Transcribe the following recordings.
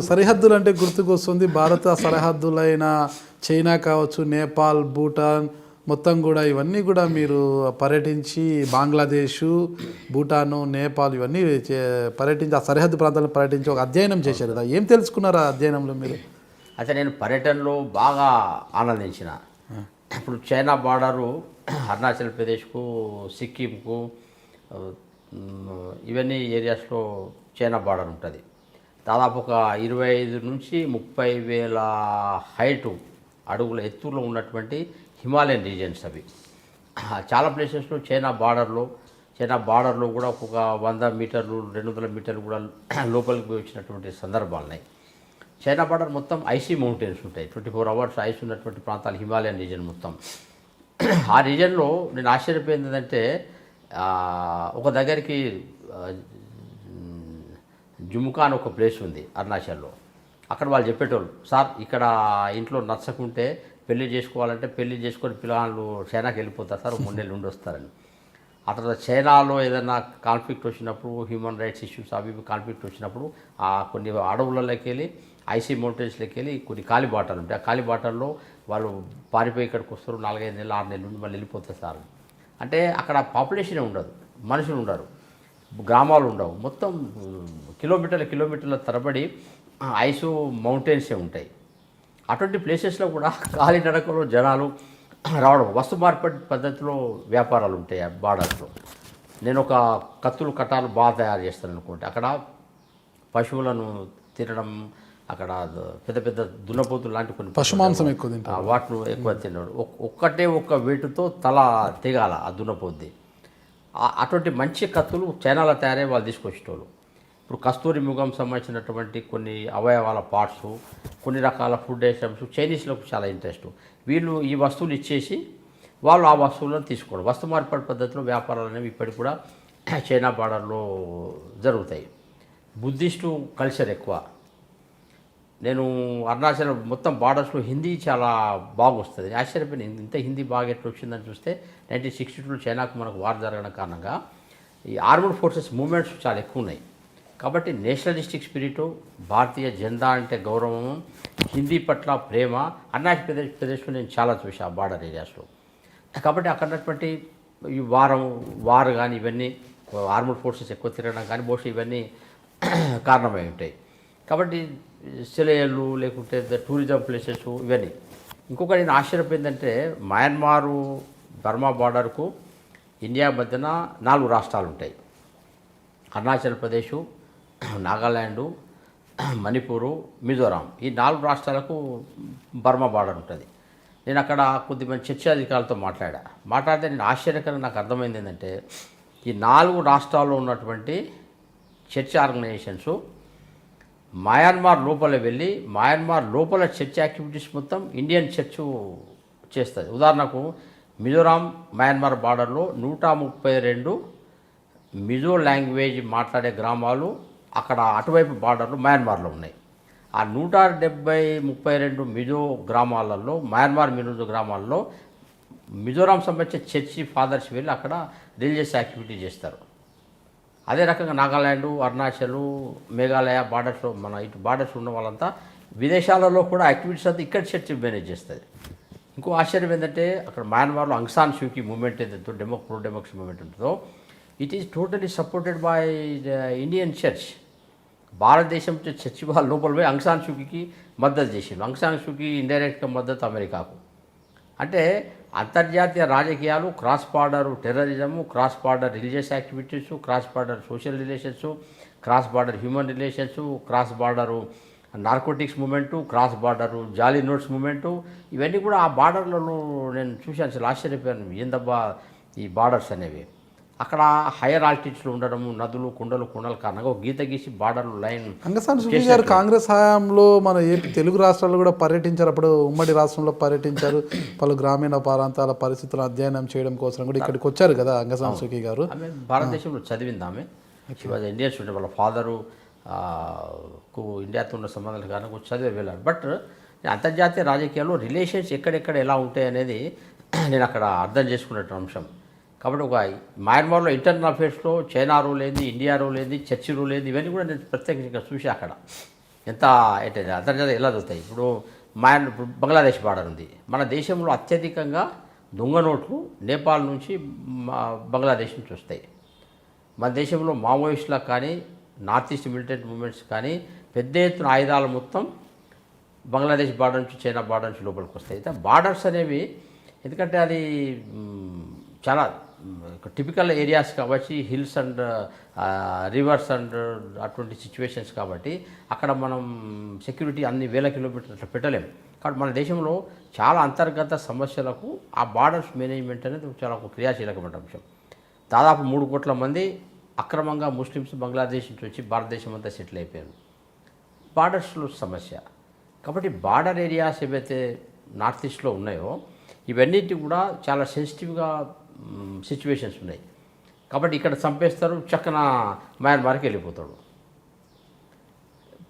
సరిహద్దులు అంటే గుర్తుకొస్తుంది. భారత సరిహద్దులైన చైనా కావచ్చు, నేపాల్, భూటాన్ మొత్తం కూడా ఇవన్నీ కూడా మీరు పర్యటించి బంగ్లాదేశు, భూటాను, నేపాల్ ఇవన్నీ పర్యటించి ఆ సరిహద్దు ప్రాంతాలను పర్యటించి ఒక అధ్యయనం చేశారు కదా. ఏం తెలుసుకున్నారు ఆ అధ్యయనంలో మీరు? అయితే నేను పర్యటనలో బాగా ఆనందించిన. ఇప్పుడు చైనా బార్డరు అరుణాచల్ ప్రదేశ్కు, సిక్కింకు, ఇవన్నీ ఏరియాస్లో చైనా బార్డర్ ఉంటుంది. దాదాపు ఒక 25 నుంచి 30 వేల హైటు అడుగుల ఎత్తులో ఉన్నటువంటి హిమాలయన్ రీజియన్స్ అవి. చాలా ప్లేసెస్లో చైనా బార్డర్లో కూడా ఒక 100 మీటర్లు 200 మీటర్లు కూడా లోపలికి పోయి వచ్చినటువంటి సందర్భాలు ఉన్నాయి. చైనా బార్డర్ మొత్తం ఐసీ మౌంటైన్స్ ఉంటాయి. 24 అవర్స్ ఐస్ ఉన్నటువంటి ప్రాంతాలు హిమాలయన్ రీజియన్ మొత్తం. ఆ రీజియన్లో నేను ఆశ్చర్యపోయింది ఏంటంటే, ఒక దగ్గరికి జుమ్కా అని ఒక ప్లేస్ ఉంది అరుణాచల్లో. అక్కడ వాళ్ళు చెప్పేటోళ్ళు, సార్ ఇక్కడ ఇంట్లో నచ్చకుంటే పెళ్లి చేసుకోవాలంటే పెళ్లి చేసుకొని పిల్లలు చైనాకి వెళ్ళిపోతారు సార్, 3 నెలలు ఉండి వస్తారని. ఆ తర్వాత చైనాలో ఏదైనా కాన్ఫ్లిక్ట్ వచ్చినప్పుడు, హ్యూమన్ రైట్స్ ఇష్యూస్ అవి కాన్ఫ్లిక్ట్ వచ్చినప్పుడు కొన్ని అడవులలోకి వెళ్ళి ఐసీ మౌంటైన్స్లోకి వెళ్ళి కొన్ని కాలిబాటలు ఉంటాయి. ఆ కాలిబాటల్లో వాళ్ళు పారిపోయి ఇక్కడికి వస్తారు, 4-5 నెలలు 6 నెలలు ఉండి మళ్ళీ వెళ్ళిపోతారు సార్. అంటే అక్కడ పాపులేషన్ ఉండదు, మనుషులు ఉండరు, గ్రామాలు ఉండవు, మొత్తం కిలోమీటర్ల తరబడి ఐసు మౌంటైన్సే ఉంటాయి. అటువంటి ప్లేసెస్లో కూడా కాలినడకలో జనాలు రావడం, వస్తు మార్పిడి పద్ధతిలో వ్యాపారాలు ఉంటాయి ఆ బార్డర్స్లో. నేను ఒక కత్తులు కట్టాలు బాగా తయారు చేస్తాను అనుకుంటే, అక్కడ పశువులను తినడం, అక్కడ పెద్ద పెద్ద దున్నపోతులు లాంటి కొన్ని పశుమాంసం ఎక్కువ తింటారు, వాటిని ఎక్కువ తిన్నాడు. ఒక్క వేటుతో తల తెగాల ఆ దున్నపోద్ది. అటువంటి మంచి కత్తులు చైనాలో తయారై వాళ్ళు తీసుకొచ్చేటోళ్ళు. ఇప్పుడు కస్తూరి మృగం సంబంధించినటువంటి కొన్ని అవయవాల పార్ట్స్, కొన్ని రకాల ఫుడ్ ఐటమ్స్ చైనీస్లకు చాలా ఇంట్రెస్ట్. వీళ్ళు ఈ వస్తువులు ఇచ్చేసి వాళ్ళు ఆ వస్తువులను తీసుకోవడం, వస్తు మార్పిడి పద్ధతిలో వ్యాపారాలు అనేవి ఇప్పటికి కూడా చైనా బార్డర్లో జరుగుతాయి. బుద్ధిస్టు కల్చర్ ఎక్కువ. నేను అరుణాచల్ మొత్తం బార్డర్స్లో హిందీ చాలా బాగా వస్తుంది. ఆశ్చర్యపోయింది, ఇంత హిందీ బాగా ఎట్లా వచ్చిందని చూస్తే 1962 చైనాకు మనకు వార్ జరగడం కారణంగా ఈ ఆర్మడ్ ఫోర్సెస్ మూవ్మెంట్స్ చాలా ఎక్కువ ఉన్నాయి. కాబట్టి నేషనలిస్టిక్ స్పిరిటు, భారతీయ జెండా అంటే గౌరవము, హిందీ పట్ల ప్రేమ అరుణాచల్ ప్రదేశ్లో నేను చాలా చూసా ఆ బార్డర్ ఏరియాస్లో. కాబట్టి అక్కడ ఉన్నటువంటి ఈ వార్ కానీ ఇవన్నీ ఆర్మడ్ ఫోర్సెస్ ఎక్కువ తిరగడం కానీ బహుశా ఇవన్నీ కారణమై ఉంటాయి. కాబట్టి సెలయలు లేకుంటే టూరిజం ప్లేసెస్ ఇవన్నీ. ఇంకొక నేను ఆశ్చర్యపోయిందంటే, మయన్మారు బర్మా బార్డర్కు ఇండియా మధ్యన 4 రాష్ట్రాలు ఉంటాయి. అరుణాచల్ ప్రదేశ్, నాగాల్యాండు, మణిపూరు, మిజోరాం. ఈ 4 రాష్ట్రాలకు బర్మా బార్డర్ ఉంటుంది. నేను అక్కడ కొద్దిమంది చర్చ అధికారులతో మాట్లాడితే నేను ఆశ్చర్యకరంగా నాకు అర్థమైంది ఏంటంటే, ఈ 4 రాష్ట్రాల్లో ఉన్నటువంటి చర్చ్ ఆర్గనైజేషన్స్ మయన్మార్ లోపల వెళ్ళి మయన్మార్ లోపల చర్చ్ యాక్టివిటీస్ మొత్తం ఇండియన్ చర్చ్ చేస్తుంది. ఉదాహరణకు మిజోరాం మయన్మార్ బార్డర్లో 132 మిజో లాంగ్వేజ్ మాట్లాడే గ్రామాలు అక్కడ అటువైపు బార్డర్లో మయన్మార్లో ఉన్నాయి. ఆ 132 మిజో గ్రామాలలో మిజో గ్రామాల్లో మిజోరాం సంబంధించిన చర్చి ఫాదర్స్ వెళ్ళి అక్కడ రిలీజియస్ యాక్టివిటీ చేస్తారు. అదే రకంగా నాగాల్యాండు, అరుణాచల్, మేఘాలయ బార్డర్స్లో మన ఇటు బార్డర్స్ ఉన్న వాళ్ళంతా విదేశాలలో కూడా యాక్టివిటీస్ అంతా ఇక్కడ చర్చ్ మేనేజ్ చేస్తుంది. ఇంకో ఆశ్చర్యం ఏంటంటే, అక్కడ మయన్మార్లో ఆంగ్ సాన్ సూ కీ మూమెంట్ ఏదైతే ప్రో డెమోక్రసీ మూమెంట్ ఉంటుందో, it is totally supported by Indian church. భారతదేశం చర్చి వాళ్ళ లోపల పోయి ఆంగ్ సాన్ సూ కీకి మద్దతు చేసింది. ఆంగ్ సాన్ సూ కీ ఇండైరెక్ట్గా మద్దతు అమెరికాకు. అంటే అంతర్జాతీయ రాజకీయాలు, cross border terrorism, cross border religious activities, cross border social relations, cross border human relations, cross border narcotics movement, cross border జాలీ నోట్స్ మూమెంటు, ఇవన్నీ కూడా ఆ బార్డర్లలో నేను చూశాను. అసలు ఆశ్చర్యపోయాను, ఏందబ్బా ఈ బార్డర్స్ అనేవి. అక్కడ హైయర్ ఆల్టిట్యూడ్స్లో ఉండడము, నదులు కొండల కారణంగా ఒక గీత గీసి బార్డర్లు లైన్. ఆంగ్ సాన్ సూ కీ గారు కాంగ్రెస్ హయాంలో మన ఏపీ తెలుగు రాష్ట్రాల్లో కూడా పర్యటించారు. అప్పుడు ఉమ్మడి రాష్ట్రంలో పర్యటించారు. పలు గ్రామీణ ప్రాంతాల పరిస్థితులను అధ్యయనం చేయడం కోసం కూడా ఇక్కడికి వచ్చారు కదా ఆంగ్ సాన్ సూ కీ గారు. ఆమె భారతదేశంలో చదివింది. ఆమె ఇండియన్ స్టూడెంట్. వాళ్ళ ఫాదరు ఇండియాతో ఉన్న సంబంధాలు కారణంగా చదివి వెళ్ళారు. బట్ అంతర్జాతీయ రాజకీయాల్లో రిలేషన్స్ ఎక్కడెక్కడ ఎలా ఉంటాయి అనేది నేను అక్కడ అర్థం చేసుకున్నట్టు అంశం. కాబట్టి ఒక మయన్మార్లో ఇంటర్నల్ అఫేర్స్లో చైనా రూల్ ఏంది, ఇండియా రూల్ ఏంది, చర్చి రూల్ ఏంది, ఇవన్నీ కూడా నేను ప్రత్యేకంగా చూసి అక్కడ ఎంత ఏంటంటే అంతర్జాతీయ ఎలా దొరుకుతాయి. ఇప్పుడు ఇప్పుడు బంగ్లాదేశ్ బార్డర్ ఉంది. మన దేశంలో అత్యధికంగా దొంగ నోట్లు నేపాల్ నుంచి బంగ్లాదేశ్ నుంచి వస్తాయి. మన దేశంలో మావోయిస్టులకు కానీ నార్త్ ఈస్ట్ మిలిటెంట్ మూవ్మెంట్స్ కానీ పెద్ద ఎత్తున ఆయుధాలు మొత్తం బంగ్లాదేశ్ బార్డర్ నుంచి చైనా బార్డర్ నుంచి లోపలికి వస్తాయి. అయితే బార్డర్స్ అనేవి ఎందుకంటే అది చాలా టిపికల్ ఏరియాస్ కాబట్టి హిల్స్ అండ్ రివర్స్ అండ్ అటువంటి సిచ్యువేషన్స్ కాబట్టి అక్కడ మనం సెక్యూరిటీ అన్ని వేల కిలోమీటర్లు పెట్టలేము. కాబట్టి మన దేశంలో చాలా అంతర్గత సమస్యలకు ఆ బార్డర్స్ మేనేజ్మెంట్ అనేది చాలా ఒక క్రియాశీలకమైన అంశం. దాదాపు 3 కోట్ల మంది అక్రమంగా ముస్లిమ్స్ బంగ్లాదేశ్ నుంచి వచ్చి భారతదేశం అంతా సెటిల్ అయిపోయారు. బార్డర్స్లో సమస్య కాబట్టి బార్డర్ ఏరియాస్ ఏవైతే నార్త్ ఈస్ట్లో ఉన్నాయో ఇవన్నిటి కూడా చాలా సెన్సిటివ్గా సిచ్యువేషన్స్ ఉన్నాయి. కాబట్టి ఇక్కడ చంపేస్తారు, చక్కన మయన్మార్కి వెళ్ళిపోతాడు.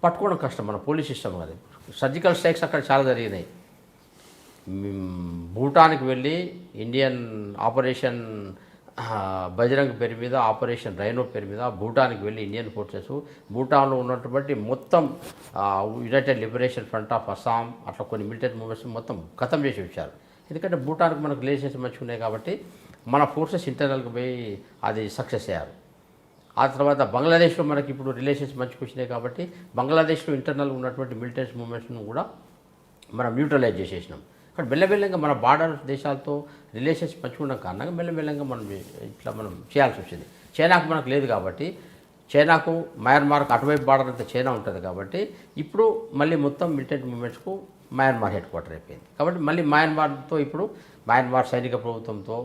పట్టుకోవడం కష్టం, మన పోలీస్ సిస్టమ్ అది. సర్జికల్ స్ట్రైక్స్ అక్కడ చాలా జరిగినాయి. భూటాన్కి వెళ్ళి ఇండియన్ ఆపరేషన్ బజరంగ్ పేరు మీద, ఆపరేషన్ రైనో పేరు మీద భూటాన్కి వెళ్ళి ఇండియన్ ఫోర్సెస్ భూటాన్లో ఉన్నటువంటి మొత్తం United liberation front of Assam అట్లా కొన్ని మిలిటరీ మూవ్మెంట్స్ మొత్తం ఖతం చేసి వచ్చారు. ఎందుకంటే భూటాన్కి మనకు రిలేషన్స్ మంచిగా ఉన్నాయి కాబట్టి మన ఫోర్సెస్ ఇంటర్నల్కి పోయి అది సక్సెస్ అయ్యారు. ఆ తర్వాత బంగ్లాదేశ్లో మనకి ఇప్పుడు రిలేషన్స్ మంచిగా వచ్చినాయి కాబట్టి బంగ్లాదేశ్లో ఇంటర్నల్ ఉన్నటువంటి మిలిటరీ మూవ్మెంట్స్ను కూడా మనం న్యూట్రలైజ్ చేసేసినాం. కానీ మెల్లమెల్లంగా మన బార్డర్ దేశాలతో రిలేషన్స్ పంచుకున్న కారణంగా మెల్లమెల్లంగా మనం చేయాల్సి వచ్చింది. చైనాకు మనకు లేదు కాబట్టి చైనాకు మయన్మార్కు అటువైపు బార్డర్ అంతా చైనా ఉంటుంది కాబట్టి ఇప్పుడు మళ్ళీ మొత్తం మిలిటరీ మూవ్మెంట్స్కు మయన్మార్ హెడ్ క్వార్టర్ అయిపోయింది. కాబట్టి మళ్ళీ మయన్మార్తో ఇప్పుడు మయన్మార్ సైనిక ప్రభుత్వంతో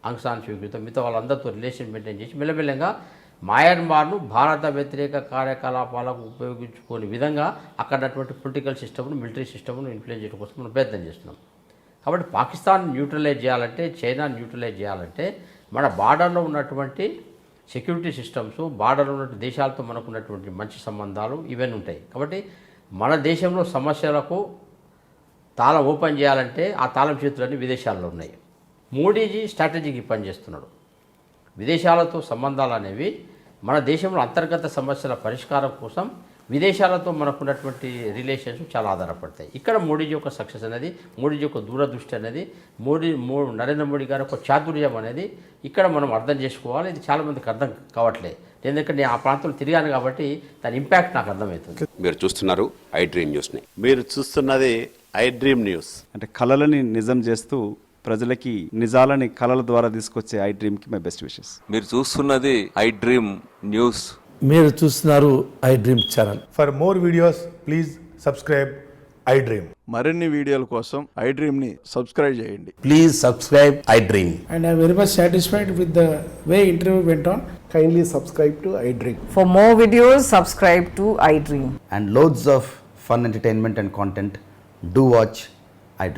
ఆంగ్ సాన్ సూకీతో మిగతా వాళ్ళందరితో రిలేషన్ మెయింటైన్ చేసి మెల్లమెల్లంగా మయన్మార్ను భారత వ్యతిరేక కార్యకలాపాలకు ఉపయోగించుకునే విధంగా అక్కడటువంటి పొలిటికల్ సిస్టమ్ను మిలిటరీ సిస్టమ్ను ఇన్ఫ్లుయెన్స్ చేయడం కోసం మనం ప్రయత్నం చేస్తున్నాం. కాబట్టి పాకిస్తాన్ న్యూట్రలైజ్ చేయాలంటే, చైనా న్యూట్రలైజ్ చేయాలంటే మన బార్డర్లో ఉన్నటువంటి సెక్యూరిటీ సిస్టమ్స్, బార్డర్లో ఉన్న దేశాలతో మనకు ఉన్నటువంటి మంచి సంబంధాలు ఇవన్నీ ఉంటాయి. కాబట్టి మన దేశంలో సమస్యలకు తాళం ఓపెన్ చేయాలంటే ఆ తాళం చేతులన్నీ విదేశాల్లో ఉన్నాయి. మోడీజీ స్ట్రాటజీకి పనిచేస్తున్నాడు. విదేశాలతో సంబంధాలు అనేవి మన దేశంలో అంతర్గత సమస్యల పరిష్కారం కోసం విదేశాలతో మనకున్నటువంటి రిలేషన్స్ చాలా ఆధారపడతాయి. ఇక్కడ మోడీజీ యొక్క సక్సెస్ అనేది, మోడీజీ యొక్క దూరదృష్టి అనేది, నరేంద్ర మోడీ గారి యొక్క చాతుర్యం అనేది ఇక్కడ మనం అర్థం చేసుకోవాలి. ఇది చాలామందికి అర్థం కావట్లేదు. ఎందుకంటే నేను ఆ ప్రాంతంలో తిరిగాను కాబట్టి దాని ఇంపాక్ట్ నాకు అర్థమవుతుంది. మీరు చూస్తున్నారు ఐ డ్రీమ్ న్యూస్ని. మీరు చూస్తున్నది ఐ డ్రీమ్ న్యూస్. అంటే కళలని నిజం చేస్తూ ప్రజలకి నిజాలని కళల ద్వారా తీసుకొచ్చే ఐ డ్రీమ్కి మై బెస్ట్ విషెస్. మీరు చూస్తున్నది ఐ డ్రీమ్ న్యూస్. మీరు చూస్తున్నారు I dream channel. For more videos please subscribe I dream. మరిన్ని వీడియోల కోసం ఐ డ్రీమ్ని సబ్స్క్రైబ్ చేయండి. Please subscribe I dream. And I am very much satisfied with the way interview went on. Kindly subscribe to I Dream. For more videos, subscribe to iDream. And loads of fun entertainment and content. Do watch I Dream.